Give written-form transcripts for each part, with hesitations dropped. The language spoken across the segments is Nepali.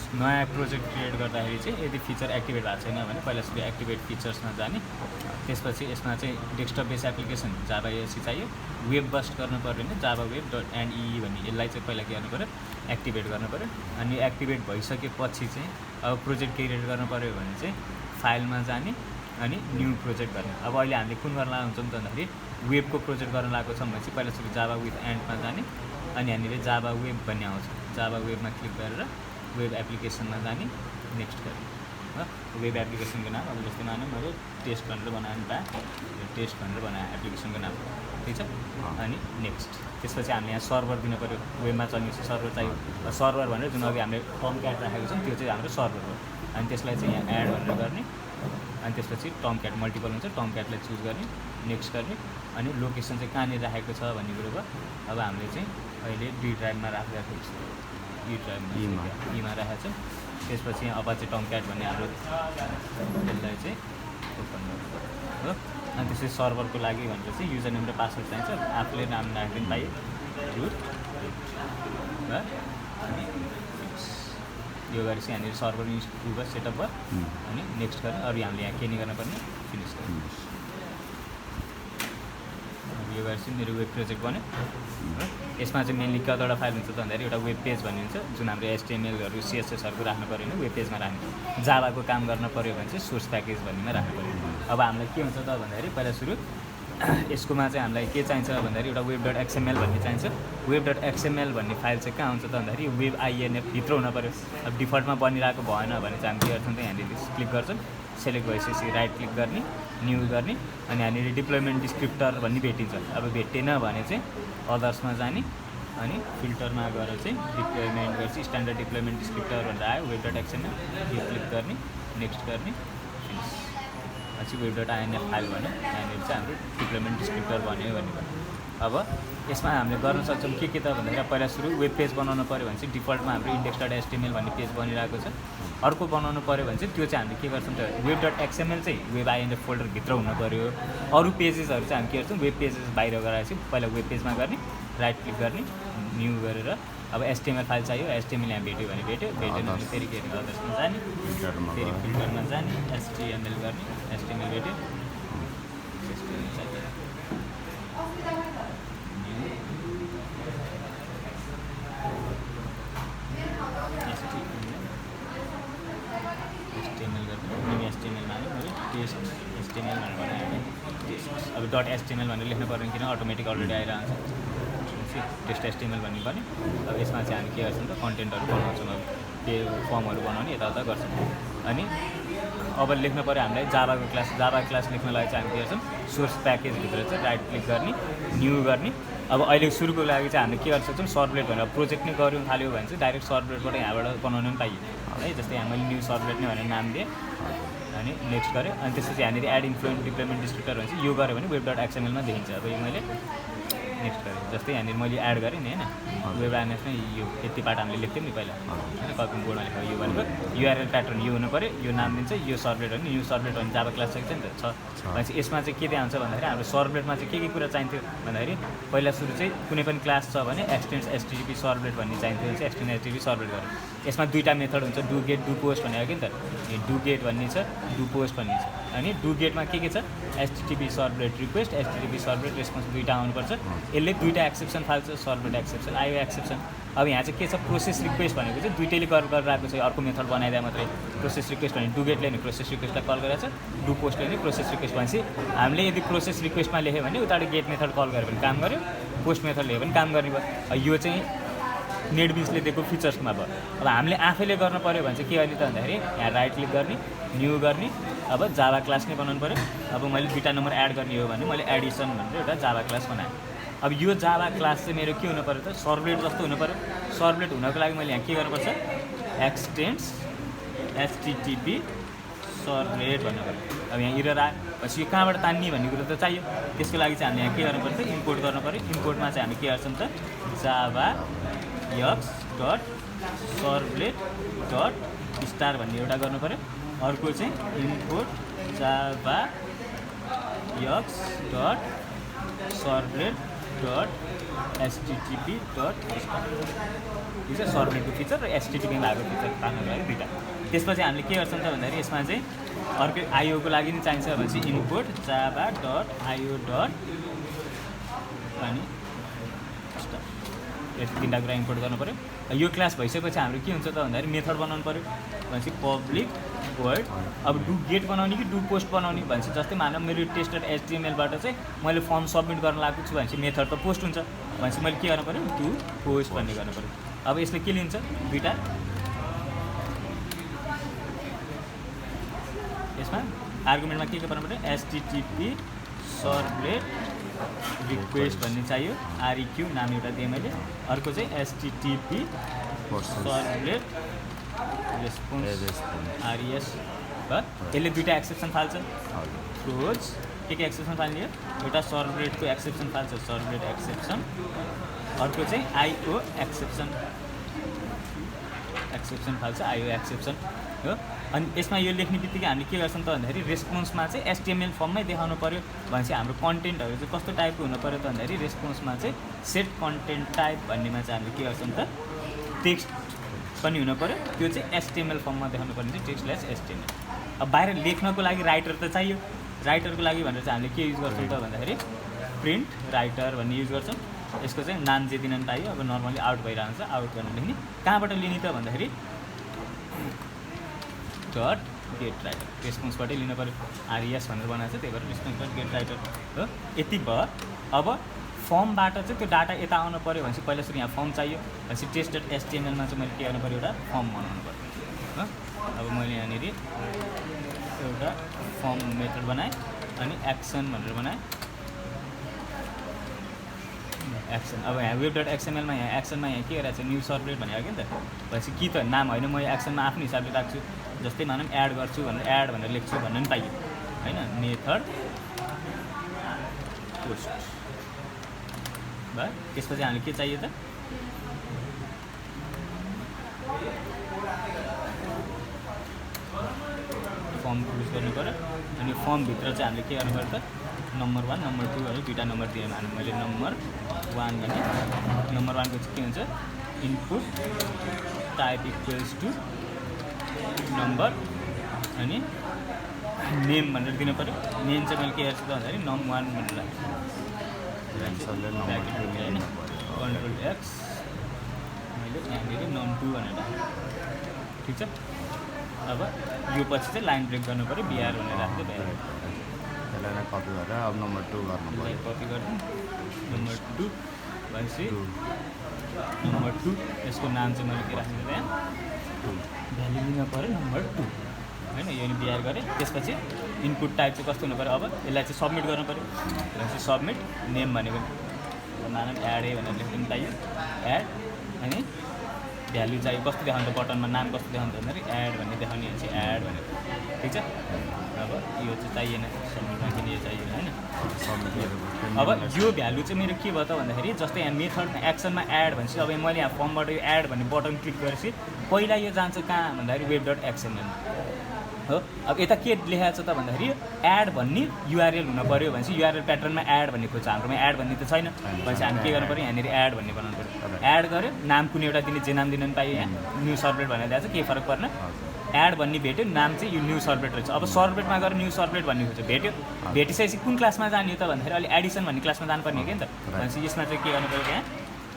नयाँ प्रोजेक्ट क्रिएट गर्दाखेरि चाहिँ यदि फिचर एक्टिभेट भएको छैन भने पहिला सुरु एक्टिभेट फिचर्समा जाने, त्यसपछि यसमा चाहिँ डेस्कटप बेस एप्लिकेसन जाभा एसी चाहियो, वेब बस्ट गर्नु पऱ्यो भने जाभा वेब डट एन्ड ई भन्ने यसलाई चाहिँ पहिला के गर्नु पऱ्यो, एक्टिभेट गर्नु पऱ्यो। अनि एक्टिभेट भइसकेपछि चाहिँ अब प्रोजेक्ट क्रिएट गर्नु पऱ्यो भने चाहिँ फाइलमा जाने अनि न्यू प्रोजेक्ट गर्ने। अब अहिले हामीले कुन गर्न लाग्छौँ त भन्दाखेरि वेबको प्रोजेक्ट गर्न लागेको छौँ भने चाहिँ पहिला सुरु जाभा विथ एन्डमा जाने अनि हामीले जाभा वेब भन्ने आउँछ, जाभा वेबमा क्लिक गरेर वेब एप्लिकेसनमा जाने, नेक्स्ट गर्ने हो। वेब एप्लिकेसनको नाम अब जस्तै मानौँ मैले टेस्ट भनेर बनाउनु पाएँ, टेस्ट भनेर बनाएँ एप्लिकेसनको नाम, ठिक छ। अनि नेक्स्ट त्यसपछि हामीले यहाँ सर्भर दिनु पऱ्यो, वेबमा चल्ने सर्भर चाहियो। सर्भर भनेर जुन अघि हामीले टमक्याट राखेको छौँ त्यो चाहिँ हाम्रो सर्भर हो। अनि त्यसलाई चाहिँ यहाँ एड भनेर गर्ने अनि त्यसपछि टमक्याट मल्टिपल हुन्छ, टमक्याटलाई चुज गर्ने, नेक्स्ट गर्ने। अनि लोकेसन चाहिँ कहाँनिर राखेको छ भन्ने कुरो भयो। अब हामीले चाहिँ अहिले डी ड्राइभमा राखिरहेको छ, ई ड्राइभमा ईमा राखेको छ। त्यसपछि यहाँ अपाचे टमक्याट भन्ने हाम्रो त्यसलाई चाहिँ ओपन गर्नु हो। अनि त्यसपछि सर्भरको लागि भनेर चाहिँ युजर नेम र पासवर्ड चाहिन्छ, आफूले नाम राखिदिनु पायो रुट भयो। अनि यो गरेपछि यहाँनिर सर्भर इन्स्टल भयो, सेटअप भयो। अनि नेक्स्ट गरेर अरू हामीले यहाँ के नि गर्नुपर्ने, फिनिस गर्नु। यो गरेपछि मेरो वेब प्रोजेक्ट बन्यो। यसमा चाहिँ मेनली कतिवटा फाइल हुन्छ त भन्दाखेरि एउटा वेब पेज भन्ने हुन्छ जुन हाम्रो एचटिएमएलहरू सिएसएसहरू राख्नु पऱ्यो भने वेब पेजमा राख्ने, जाभाको काम गर्न पऱ्यो भने चाहिँ सोर्स प्याकेज भन्नेमा राख्नु पऱ्यो। अब हामीलाई के हुन्छ त भन्दाखेरि पहिला सुरु यसकोमा चाहिँ हामीलाई के चाहिन्छ भन्दाखेरि एउटा वेब डट एक्सएमएल भन्ने चाहिन्छ। वेब डट एक्सएमएल भन्ने फाइल चाहिँ कहाँ हुन्छ त भन्दाखेरि वेब आइएनएफ भित्र हुनु पऱ्यो। अब डिफल्टमा बनिरहेको भएन भने चाहिँ हामी के गर्छौँ त यहाँनिर क्लिक गर्छौँ, सेलेक्ट भइसकेपछि राइट क्लिक गर्ने, न्यू गर्ने अनि यहाँनिर डिप्लोइमेन्ट डिस्क्रिप्टर भन्ने भेटिन्छ। अब भेटेन भने चाहिँ अदर्समा जाने अनि फिल्टरमा गएर चाहिँ डिप्लोइमेन्ट गरेपछि स्ट्यान्डर्ड डिप्लोइमेन्ट डिस्क्रिप्टर भनेर आयो, वेब डट एक्सएमएल यो क्लिक गर्ने, नेक्स्ट गर्ने, फिनिस। पछि वेब डट आइएनएफ फाइल भन्यो, यहाँनिर चाहिँ हाम्रो डिप्लोइमेन्ट डिस्क्रिप्टर भन्यो भन्ने भयो। अब यसमा हामीले गर्न सक्छौँ के त भन्दाखेरि पहिला सुरु वेब पेज बनाउनु पऱ्यो भने चाहिँ डिफल्टमा हाम्रो इन्डेक्स डट एचटिएमएल भन्ने पेज बनिरहेको छ। अर्को बनाउनु पऱ्यो भने चाहिँ त्यो चाहिँ हामीले के गर्छौँ त वेब डट एक्सएमएल चाहिँ वेब आइएनएफ फोल्डरभित्र हुनु पऱ्यो। अरू पेजेसहरू चाहिँ हामी के गर्छौँ वेब पेजेस बाहिर गराएपछि पहिला वेब पेजमा गर्ने, राइट क्लिक गर्ने, न्यू गरेर अब एचटिएमएल फाइल चाहियो, एचटिएमएल यहाँ भेट्यो भने भेट्यो, भेटेन भने फेरि के अरे अदर्समा जाने, फेरि फिल्टरमा जाने, एचटिएमएल गर्ने, एचटिएमएल भेट्यो, एचटिएमएल चाहियो, एचटिएमएल गर्ने, न्यू एचटिएमएल मान्यो मैले टेस्ट एचटिएमएल भनेर बनाएँ। टेस्ट अब डट एचटिएमएल भनेर लेख्नु पर्दैन किन अटोमेटिक अलरेडी आइरहन्छ। टेस्ट एचटिएमएल भन्ने पनि अब यसमा चाहिँ हामी के गर्छौँ त कन्टेन्टहरू बनाउँछौँ, अब त्यो फर्महरू बनाउने यताउता गर्छौँ। अनि अब लेख्नु पऱ्यो हामीलाई जाभा क्लास लेख्नलाई चाहिँ हामी के गर्छौँ सोर्स प्याकेजभित्र चाहिँ राइट क्लिक गर्ने, न्यू गर्ने। अब अहिले सुरुको लागि चाहिँ हामीले के गर्न सक्छौँ सर्भलेट भनेर प्रोजेक्ट नै गऱ्यौँ थाल्यो भने चाहिँ डाइरेक्ट सर्भलेटबाट यहाँबाट बनाउनु पनि पाइयो है। जस्तै यहाँ मैले न्यू सर्भलेट नै भनेर नाम दिएँ अनि नेक्स्ट गरेँ। अनि त्यसपछि यहाँनिर एड इन्फ्लुएन्ट डिप्लोइमेन्ट डिस्क्रिप्टर भन्छ, यो गऱ्यो भने वेब डट एक्सएमएलमा देखिन्छ। अब यो मैले नेक्स्ट गरेँ, जस्तै यहाँनिर मैले एड गरेँ नि होइन वेब आइएनएफ नै यो यति पार्ट हामीले लेख्थ्यौँ नि पहिला होइन कपी बोर्डमा लेखेको यो भनेको युआरएल प्याटर्न यो हुनु पऱ्यो, यो नाम दिन्छ, यो सर्भलेट हो नि, यो सर्भलेट भने जाभा क्लास छ नि त छ। भनेपछि यसमा चाहिँ के आउँछ भन्दाखेरि हाम्रो सर्भलेटमा चाहिँ के कुरा चाहिन्थ्यो भन्दाखेरि पहिला सुरु चाहिँ कुनै पनि क्लास छ भने एक्सटेन्स एचटिटिपी सर्भलेट भन्ने चाहिन्थ्यो भने चाहिँ एक्सटेन्स एचटिटिपी सर्भलेट गर्यो। यसमा दुईवटा मेथड हुन्छ, डु गेट डु पोस्ट भनेको कि नि त, डु गेट भन्ने छ, डु पोस्ट भन्ने छ। अनि डु गेटमा के छ एचटिटिपी सर्भलेट रिक्वेस्ट, एचटिटिपी सर्भलेट रेस्पोन्स दुईवटा आउनुपर्छ। यसले दुईवटा एक्सेप्सन फाल्छ, सर्भलेट एक्सेप्सन आयो एक्सेप्सन। अब यहाँ चाहिँ के छ प्रोसेस रिक्वेस्ट भनेको चाहिँ दुइटैले गरिरहेको छ, अर्को मेथड बनाइदिए मात्रै। प्रोसेस रिक्वेस्ट भने डु गेटले नि प्रोसेस रिक्वेस्टलाई कल गरेको छ, डु पोस्टले नि प्रोसेस रिक्वेस्ट भनेपछि हामीले यदि प्रोसेस रिक्वेस्टमा लेख्यो भने उताबाट गेट मेथड कल गऱ्यो भने काम गर्यो, पोस्ट मेथड लेख्यो भने काम गर्ने भयो। यो चाहिँ नेटबिन्सले दिएको फिचर्समा भयो। अब हामीले आफैले गर्नु पऱ्यो भने चाहिँ के गर्ने त भन्दाखेरि यहाँ राइट क्लिक गर्ने, न्यू गर्ने, अब जाभा क्लास नै बनाउनु पऱ्यो। अब मैले दुईवटा नम्बर एड गर्ने हो भने मैले एडिसन भनेर एउटा जाभा क्लास बनाएँ। अब यो जाभा क्लास चाहिँ मेरो के हुनु पऱ्यो त सर्भलेट जस्तो हुनु पऱ्यो। सर्भलेट हुनको लागि मैले यहाँ के गर्नुपर्छ एक्सटेन्स एचटिटिपी सर्भलेट भन्नु पऱ्यो। अब यहाँ इरर आयो पछि यो कहाँबाट तान्ने भन्ने कुरो त चाहियो। त्यसको लागि चाहिँ हामीले यहाँ के गर्नुपर्छ इम्पोर्ट गर्नु पऱ्यो। इम्पोर्टमा चाहिँ हामी के गर्छौँ त जाभा यक्स डट सर्भलेट डट स्टार भन्ने एउटा गर्नु पऱ्यो। अर्को चाहिँ इम्पोर्ट जाभा यक्स डट सर्भलेट .http.start यो चाहिँ सर्भरको फिचर र HTTP भएको फिचर पाउनुको लागि दुईवटा। त्यसपछि हामीले के गर्छौँ त भन्दाखेरि यसमा चाहिँ अर्कै आइओको लागि नि चाहिन्छ भनेपछि इनपुट java.io. अनि यस्तो तिनवटा कुरा इम्पोर्ट गर्नु पऱ्यो। यो क्लास भइसकेपछि हाम्रो के हुन्छ त भन्दाखेरि मेथड बनाउनु पऱ्यो भनेपछि पब्लिक void। अब डु गेट बनाउने कि डु पोस्ट बनाउने भनेपछि जस्तै मानव मेरो टेस्टेड HTML-बाट चाहिँ मैले फर्म सबमिट गर्न लागेको छु भनेपछि मेथड त पोस्ट हुन्छ भनेपछि मैले के गर्नु पऱ्यो डु पोस्ट भन्ने गर्नु पऱ्यो। अब यसले के लिन्छ दुईवटा, यसमा आर्गुमेन्टमा के गर्नु पऱ्यो HTTP सर्भलेट रिक्वेस्ट भन्ने चाहियो, REQ नाम एउटा दिएँ मैले। अर्को चाहिँ HTTP सर्भलेट रेस्पोन्स RES भयो। यसले दुईवटा एक्सेप्सन फाल्छ थ्रोज। के एक्सेप्सन फाल्ने हो एउटा सर्भलेटको एक्सेप्सन फाल्छ सर्भलेट एक्सेप्सन, अर्को चाहिँ IO एक्सेप्सन फाल्छ IO एक्सेप्सन हो। अनि यसमा यो लेख्ने बित्तिकै हामीले के गर्छौँ त भन्दाखेरि रेस्पोन्समा चाहिँ HTML फर्ममै देखाउनु पऱ्यो भनेपछि हाम्रो कन्टेन्टहरू चाहिँ कस्तो टाइपको हुनु पऱ्यो त भन्दाखेरि रेस्पोन्समा चाहिँ सेट कन्टेन्ट टाइप भन्नेमा चाहिँ हामीले के गर्छौँ त टेक्स्ट पनि हुनु पऱ्यो, त्यो चाहिँ HTML फर्ममा देखाउनु पर्ने चाहिँ text/HTML। अब बाहिर लेख्नको लागि राइटर त चाहियो, राइटरको लागि भनेर चाहिँ हामीले के युज गर्छौँ त भन्दाखेरि प्रिन्ट राइटर भन्ने युज गर्छौँ। यसको चाहिँ नाम जे दिन पाइयो अब नर्मली आउट भइरहन्छ, आउट गर्न लेख्ने कहाँबाट लिने त भन्दाखेरि .getWriter रेस्पोन्सबाटै लिनु पऱ्यो, RES भनेर बनाएको छ त्यही भएर response.getWriter हो। यति भयो। अब फर्मबाट चाहिँ त्यो डाटा यता आउनु पऱ्यो भनेपछि पहिला सुरु यहाँ फर्म चाहियो भनेपछि टेस्ट.html-मा चाहिँ मैले के गर्नु पऱ्यो एउटा फर्म बनाउनु पऱ्यो हो। अब मैले यहाँनिर एउटा फर्म मेथड बनाएँ अनि एक्सन भनेर बनाएँ एक्सन। अब यहाँ web.xml-मा यहाँ एक्सनमा यहाँ के गरेको छ न्यू सर्भलेट भनेको कि नि त भनेपछि कि त नाम होइन म एक्सनमा आफ्नो हिसाबले राख्छु, जस्तै मानौँ एड गर्छु भनेर एड भनेर लेख्छु भन्ने पनि पाइयो होइन। मेथड पोस्ट भयो। त्यसपछि हामीले के चाहियो त फर्म युज गर्नु पऱ्यो अनि फर्मभित्र चाहिँ हामीले के गर्नु पऱ्यो त नम्बर 1 नम्बर 2 भनेर दुईवटा नम्बर दिएँ मैले नम्बर 1 भने नम्बर 1 को चाहिँ के हुन्छ input type equals to number अनि नेम भनेर दिनु पऱ्यो। नेम चाहिँ मैले के हेर्छु त भन्दाखेरि num1 भनेर Ctrl+X मैले यहाँनिर num2 भनेर ठिक छ। अब यो पछि चाहिँ लाइन ब्रेक गर्नु पऱ्यो BR भनेर राख्दै भयो। यसलाई कपी गरेर अब नम्बर 2 गर्नु पऱ्यो। कपी गर्नु नम्बर 2 भनेपछि नम्बर 2 यसको नाम चाहिँ मैले के राख्नु त यहाँ भ्याल्यु लिनु पऱ्यो नम्बर 2 होइन। यो नि BR गरेँ। त्यसपछि इनपुट टाइप चाहिँ कस्तो हुनु पऱ्यो अब यसलाई चाहिँ सबमिट गर्नु पऱ्यो भनेपछि सबमिट नेम भनेको मानव एडै भनेर लेख्नु चाहियो एड अनि भ्याल्यु चाहियो कस्तो देखाउनु त बटनमा नाम कस्तो देखाउनु त भन्दाखेरि एड भन्ने देखाउने हुन्छ एड भनेर ठिक छ। अब यो चाहिँ चाहिएन सबमिटमा किन यो चाहिएन होइन। अब यो भ्यालु चाहिँ मेरो के भयो त भन्दाखेरि जस्तै यहाँ मेथडमा एक्सनमा एड भनेपछि अब मैले यहाँ फर्मबाट यो एड भन्ने बटन क्लिक गरेपछि पहिला यो जान्छ कहाँ भन्दाखेरि web.xml हो। अब यता के लेखाएको छ त भन्दाखेरि एड भन्ने URL हुन पऱ्यो भनेपछि URL प्याटर्नमा एड भन्ने खोज्छ, हाम्रोमा एड भन्ने त छैन भनेपछि हामी के गर्नु पऱ्यो यहाँनिर एड भन्ने बनाउनु पऱ्यो। एड गऱ्यो नाम कुनै एउटा दिने जे नाम दिन पनि पाइयो यहाँ न्यू सर्भलेट भनेर दिएको छ केही फरक पर्न। एड भन्ने भेट्यो नाम चाहिँ यो न्यू सर्भलेट रहेछ। अब सर्भलेटमा गएर न्यू सर्भलेट भन्ने खोज्छ भेट्यो, भेटिसकेपछि कुन क्लासमा जाने हो त भन्दाखेरि अहिले एडिसन भन्ने क्लासमा जानुपर्ने हो कि नि त भनेपछि यसमा चाहिँ के गर्नु पऱ्यो यहाँ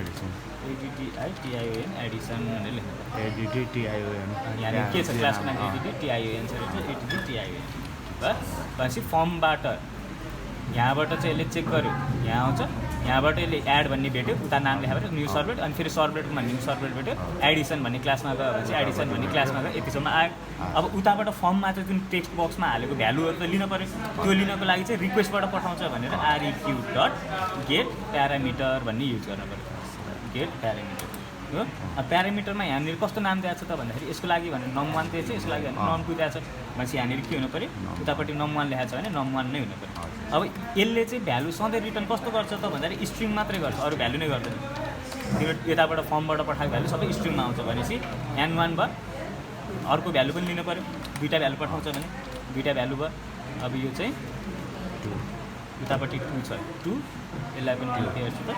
एडिसन ADDITION एडिसन भनेर लेख्नु पऱ्यो। ADDTION यहाँनिर के छ क्लासको नाम ADDTION छ ADDTION भयो। भनेपछि फर्मबाट यहाँबाट चाहिँ यसले चेक गर्यो यहाँ आउँछ, यहाँबाट यसले एड भन्ने भेट्यो उता नाम लेखाएर न्यू सर्भलेट अनि फेरि सर्भलेटमा न्यू सर्भलेट भेट्यो एडिसन भन्ने क्लासमा गयो भने चाहिँ एडिसन भन्ने क्लासमा गयो यतिसम्म आयो। अब उताबाट फर्ममा चाहिँ जुन टेक्स्ट बक्समा हालेको भ्यालुहरू त लिनु पऱ्यो, त्यो लिनको लागि चाहिँ रिक्वेस्टबाट पठाउँछ भनेर REQ.getParameter भन्ने युज गर्नु पऱ्यो गेट प्यारामिटर हो। अब प्यारामिटरमा यहाँनिर कस्तो नाम दिएको छ त भन्दाखेरि यसको लागि भनेर num1 दिएछ, यसको लागि भनेर num2 दिएको छ भनेपछि यहाँनिर के हुनु पऱ्यो उतापट्टि num1 लेखाएको छ भने num1 नै हुनु पऱ्यो। अब यसले चाहिँ भ्यालु सधैँ रिटर्न कस्तो गर्छ त भन्दाखेरि स्ट्रिङ मात्रै गर्छ, अरू भ्यालु नै गर्दैन। त्यो यताबाट फर्मबाट पठाएको भ्यालु सबै स्ट्रिङमा आउँछ भनेपछि n1 भयो, अर्को भ्यालु पनि लिनु पऱ्यो, दुईवटा भ्यालु पठाउँछ भने दुईवटा भ्यालु भयो। अब यो चाहिँ उतापट्टि 2 छ 2 यसलाई पनि के हेर्छु त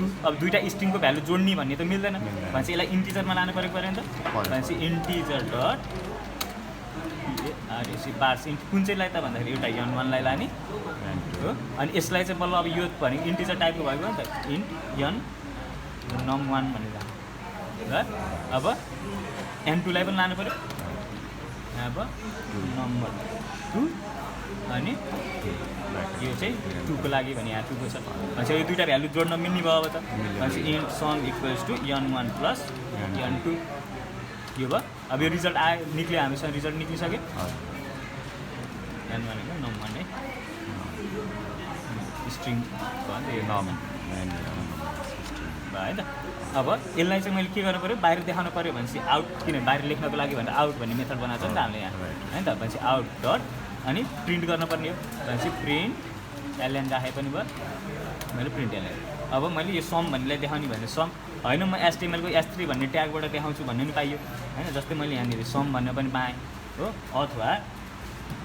2 अब दुईवटा स्ट्रिङको भ्यालु जोड्ने भन्ने त मिल्दैन भनेपछि यसलाई इन्टिजरमा लानु पऱ्यो नि त भनेपछि इन्टिजर डट आरएसी बार्स कुन चाहिँलाई त भन्दाखेरि एउटा n1लाई लाने हो अनि यसलाई चाहिँ बल्ल अब यो भनेको इन्टिजर टाइपको भएको नि त इन्ट n num1 भनेर ल अब n2लाई पनि लानु पऱ्यो अब नम्बर 2 अनि यो चाहिँ 2 को लागि भने यहाँ 2 को छ भनेपछि यो दुईवटा भ्यालु जोड्न मिल्ने भयो अब त भनेपछि int sum equals to n1 plus n2 यो भयो अब यो रिजल्ट आयो निक्ल्यो हामीसँग रिजल्ट निक्लिसक्यो n भनेको num1 है स्ट्रिङ भयो नि त यो नम भयो है त अब यसलाई चाहिँ मैले के गर्नु पऱ्यो बाहिर देखाउनु पऱ्यो भनेपछि आउट किनभने बाहिर लेख्नको लागि भनेर आउट भन्ने मेथड बनाएको छ नि त हामीले यहाँ होइन त भनेपछि आउट डट अनि प्रिन्ट गर्नुपर्ने हो भनेपछि प्रिन्ट एलएन राखे पनि भयो मैले प्रिन्ट एलएन अब मैले यो सम भन्नेलाई देखाउने भने सम होइन म एचटिएमएलको S3 भन्ने ट्यागबाट देखाउँछु भन्ने पनि पाइयो होइन जस्तै मैले यहाँनिर सम भन्न पनि पाएँ हो अथवा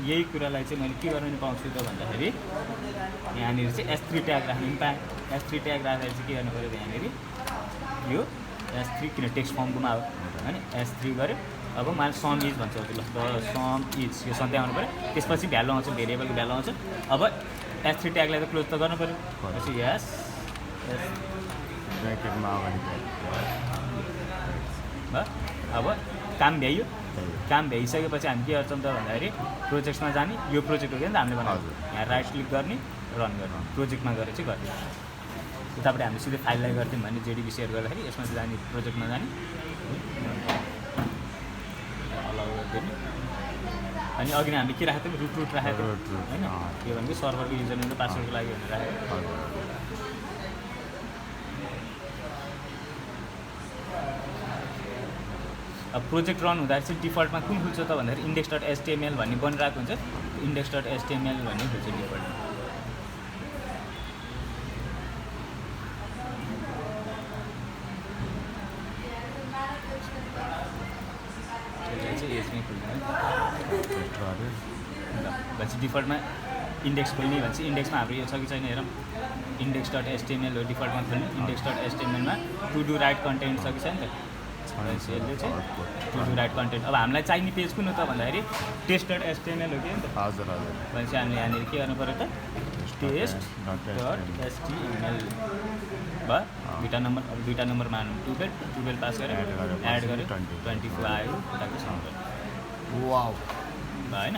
यही कुरालाई चाहिँ मैले के गर्न पाउँछु त भन्दाखेरि यहाँनिर चाहिँ S3 ट्याग राख्नु पनि पाएँ S3 ट्याग राखेर चाहिँ के गर्नु पऱ्यो त यहाँनिर यो S3 किन टेक्स्ट फर्मकोमा हो होइन S3 गऱ्यो अब मैले सम इज भन्छ ल सम इज यो सधैँ आउनु पऱ्यो त्यसपछि भ्यालु आउँछ भेरिएबलको भ्यालु आउँछ अब S3 ट्यागलाई त क्लोज त गर्नु पऱ्यो भनेपछि यस ब्र्याकेटमा अगाडि भयो अब काम भ्याइयो काम भ्याइसकेपछि हामी के गर्छौँ त भन्दाखेरि प्रोजेक्ट्समा जाने यो प्रोजेक्ट हो कि नि त हामीले बनाएको यहाँ राइट क्लिक गर्ने रन गर्ने प्रोजेक्टमा गएर चाहिँ गर्ने उताबाट हामीले सिधै फाइललाई गर्थ्यौँ भने जेडिबी सेयर गर्दाखेरि यसमा चाहिँ जाने प्रोजेक्टमा जाने अलाउ गरिदिने अनि अघि नै हामीले के राखेको थियौँ रुट राखेको थियौँ होइन यो भनेको सर्भरको युजर नेम र पासवर्डको लागि भनेर राखेको अब प्रोजेक्ट रन हुँदाखेरि चाहिँ डिफल्टमा कुन खुल्छ त भन्दाखेरि index.html भन्ने बनिरहेको हुन्छ index.html भन्ने खुल्छ डिफल्टमा भनेपछि डिफल्टमा इन्डेक्स खोल्ने भनेपछि इन्डेक्समा हाम्रो यो छ कि छैन हेरौँ index.html हो डिफल्टमा खोल्ने index.htmlमा टु डु राइट कन्टेन्ट छ कि छैन त भनेपछि यसले चाहिँ टु डु राइट कन्टेन्ट अब हामीलाई चाहिने पेज कुन हो त भन्दाखेरि test.html हो कि नि त हजुर हजुर भनेपछि हामीले यहाँनिर के गर्नु पऱ्यो त test.html भयो दुईवटा नम्बर मानौँ 12 पास गरेर एड गरेँ 24 आयो उताको सम भयो वाउ होइन